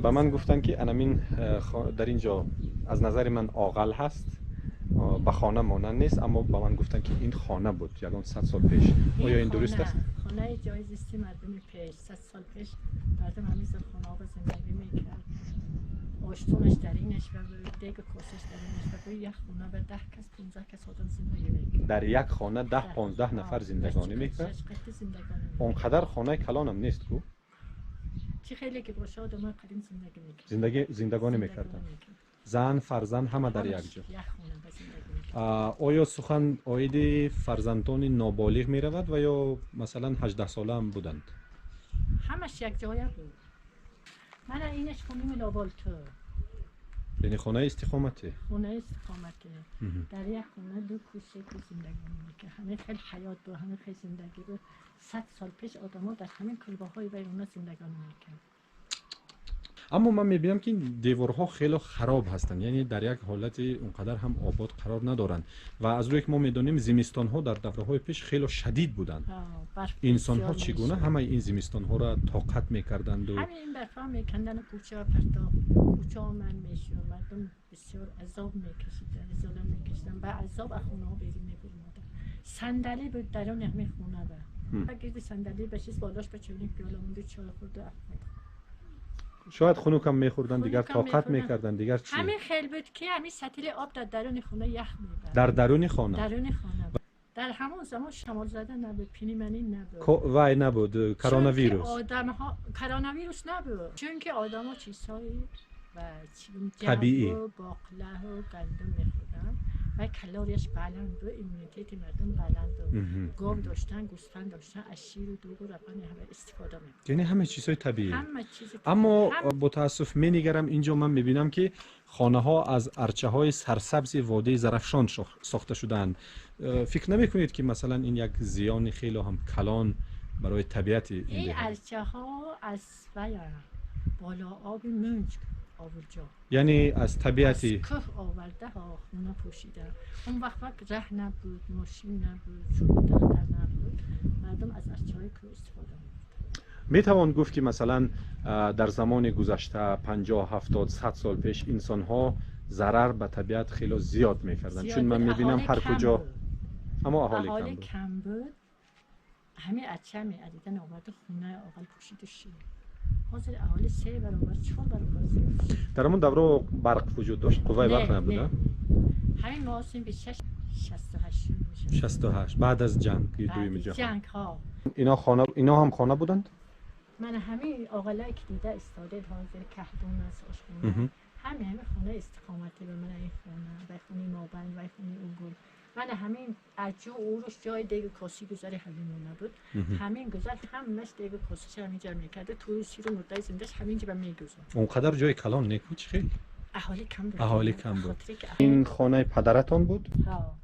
به من گفتن که انامین در اینجا از نظر من عاقل هست، به خانه مانند نیست، اما به من گفتن که این خانه بود یگان 100 سال پیش. آیا این درست است؟ خانه جای زیستی مردم پیش 100 سال پیش مردم همیشه خانه ها زندگی میکرد. آشتونش درینش و دیگه کاسش درینش و یک خانه به 10 کس 15 کس آدم زندگی میکرد. در یک خانه 10-15 نفر زندگانی میکرد. اونقدر خانه کلان هم نیست کو؟ چی خیلی که باشه آدم قدیم زندگی میکرد. زندگانی میکردن. زن فرزند همه در یک جا. آیا سخن عاید فرزندان نابالغ می رود و یا مثلا 18 ساله هم بودند؟ همش یک جایه بود. من اینش خونیم لابالتو. یعنی خانه استقامته؟ خانه استقامته. در یک خانه دو کوچه که زندگی میکرد. همه خیلی حیات بود، همه خیلی زندگی بود. 100 سال پیش آدم ها در همین کلبه‌های ویرانه زندگی میکرد. اما من میبینم که این دیوارها خیلی خراب هستند، یعنی در یک حالت اونقدر هم آباد قرار ندارند و از روی که ما میدونیم زمستان ها در دوره های پیش خیلی شدید بودند. انسان ها چگونه همه این زمستان ها را طاقت میکردند و همین برفا میکندن کوچه ها پرتاب کوچه ها من میشد، مردم بسیار عذاب میکشیدن، ازاله میکشیدن و عذاب از خونه ها بیرون میبردن. صندلی بود درون همه خونه بود. اگه صندلی بشید بالاش به چونی پیاله مونده چای خورده. شاید خنوکم میخوردن، دیگر طاقت میکردن، دیگر چی؟ همین خیلی بود که همین سطل آب در درون خونه یخ میبرد. در درون خانه؟ درون خانه. در همون زمان شمال زده نبود، پنیمنی نبود. وای نبود، کرونا ویروس. کرونا نبود. چون که آدم ها چیزهایی و طبیعی باقله و گندم میخوردن و کالریش بلند بود، ایمونیته مردم بلند بود. گاو داشتن، گوسفند داشتن، از شیر و دوغ و روغن همه استفاده می‌کردن. یعنی همه چیزهای طبیعی. همه چیز طبیعی. اما با تاسف می‌نگرم اینجا من می‌بینم که خانه‌ها از ارچه‌های سرسبز وادی زرفشان ساخته شده‌اند. فکر نمی‌کنید که مثلا این یک زیان خیلی هم کلان برای طبیعت این ارچه‌ها از بالا آب منج آورجا، یعنی از طبیعتی از که آورده ها خونه پوشیده. اون وقت ره نبود، ماشین نبود، چوب دختر نبود، مردم از ارچه‌های که استفاده می‌کردن. میتوان گفت که مثلا در زمان گذشته 50 70 100 سال پیش انسان‌ها ضرر به طبیعت خیلی زیاد می‌کردند، چون من می‌بینم هر کجا اما اهالی کم بود. همین ارچه می‌اریدن آورده خونه آقل پوشیده شد. حاضر اهالی 3 برابر 4 برابر زیاد. در همون دوره برق وجود داشت؟ قوه برق نبود؟ همین مواسم به 68 میشه. 68 بعد از جنگ دوم جهان. جنگ ها. اینا هم خانه بودند؟ من همین آقلایی که دیده استاده حاضر کهدون است آشخونه. همین خونه استقامتی به من این خونه، و خونه مابند و خونه اونگل. من همین اجو اوروش جای دیگه کاسی گذاری همین نبود. همین گذار همش دیگه کاسیش همینجا میکرده، توی سیر مدت زندش همینجا به میگذار. اونقدر جای کلان نیکو چی خیلی؟ اهالی کم بود. این خانه پدرتان بود؟ ها.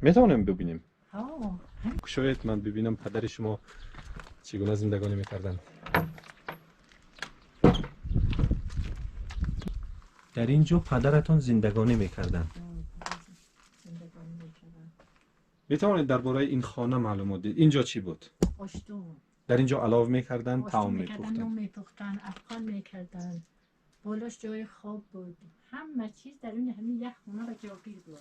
میتونیم ببینیم؟ ها. شاید من ببینم پدر شما چگونه زندگانی میکردن. در اینجا پدرتان زندگانی میکردن. میتوانید درباره این خانه معلومات دید؟ اینجا چی بود؟ آشتون. در اینجا علاوه میکردن، طعام میپختن. نون میپختن، افغان میکردن. بالاش جای خواب بود. همه چیز در اون همین یک خونه و جاگیر بود.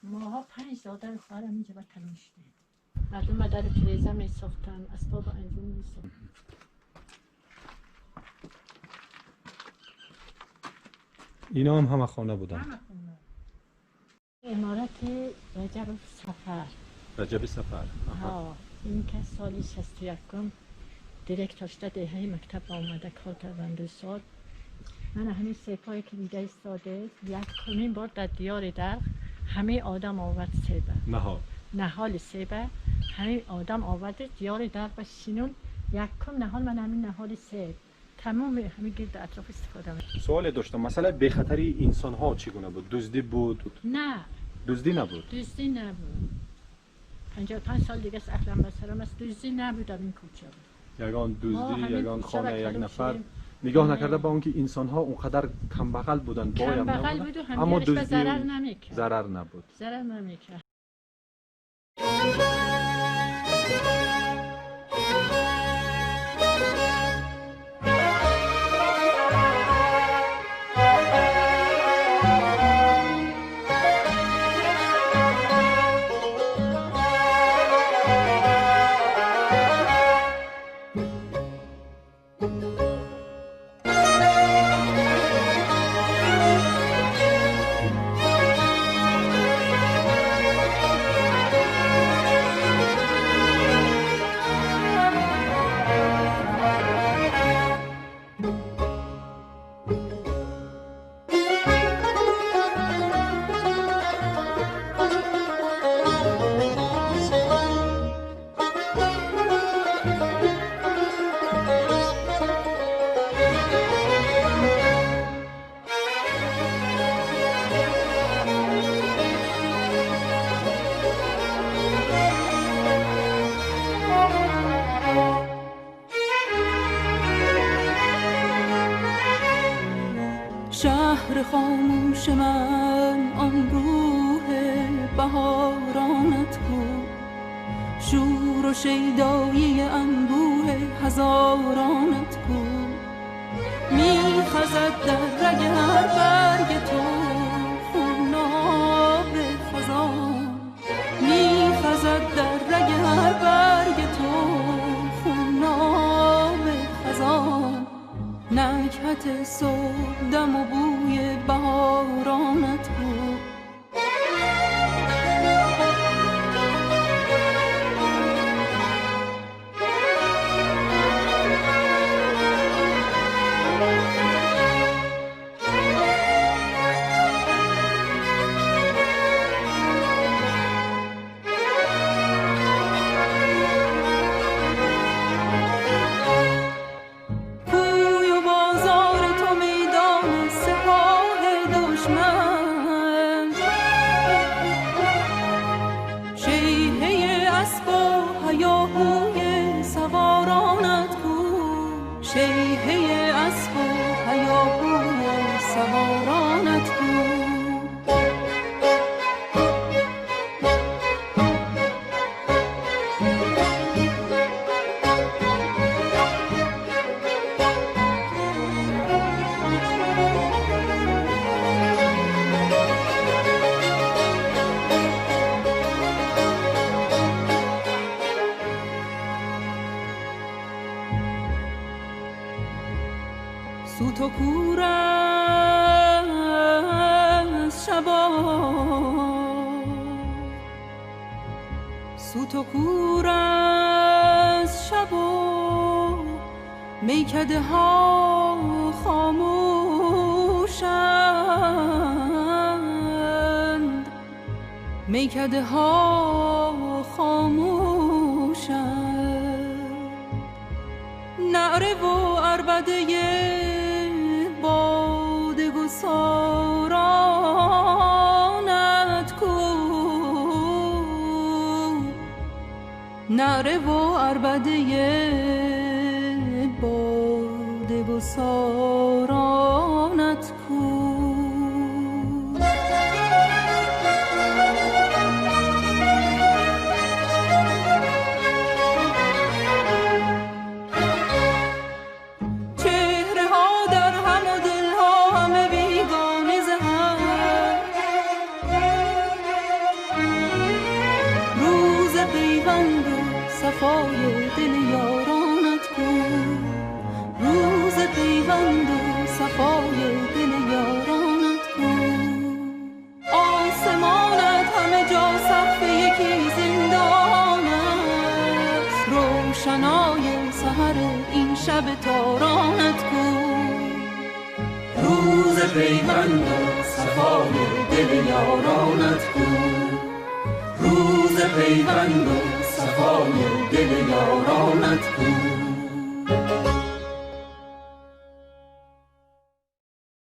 ماها 5 دادر خواهر همینجا با کلان شده. مردم مدر تریزه میساختن، اسباب انجام میساختن. اینا هم همه خانه بودن؟ همه خانه. امارت رجب سفر. ها. این که سالی 61 دیرکتور شده دهه مکتب آمده کار کردن 2 سال. من همین سیپایی که دیده ایستاده یک کمین بار در دیار درخ همه آدم آورد سیبه نهال سیبه همه آدم آورده دیار درخ و شینون یک کم نهال من همین نهال سیب تمام همین گرد اطراف استفاده می‌کنم. سوال داشتم مثلا به خطری انسان ها چگونه بود؟ دزدی بود؟ نه دزدی نبود. 55 سال دیگه است اهلا بسرم است. دزدی نبود در این کوچه بود. یگان دزدی، همین یگان کوچه و خانه یک کلوپ نفر، شدیم. نگاه نکرده با اونکه انسان ها اونقدر کم بغل بودن، بایم کم بغل نبودن، بود و اما همدیگه به دزدی ضرر نمیکرد. ضرر نبود. ضرر نمیکرد. شهر خاموش من آن روح بهارانت بود، شور و شیدایی انبوه هزارانت بود. میخزد در رگ هر برگ تو خوناب خزان، میخزد در رگ هر برگ تو خوناب خزان. نکهت صبح دم و بوی بهارانت بود. شیهه اسب و هیاهوی سوارانت بود. سوت و کور از شبا، سوت و کور از شبا، میکده ها خاموشند، میکده ها خاموشند. نعره و عربده باده گسارانت کو، نعره و عربده باده گسارانت کو. صفای دل یارانت بود، روز پیوند و صفای دل یارانت بود. آسمانت همه جا سقف یکی زندان است، روشنای سحر این شب تارانت بود. روز پیوند و صفای دل یارانت بود، روز پیوند و صفای دل یارانت بود.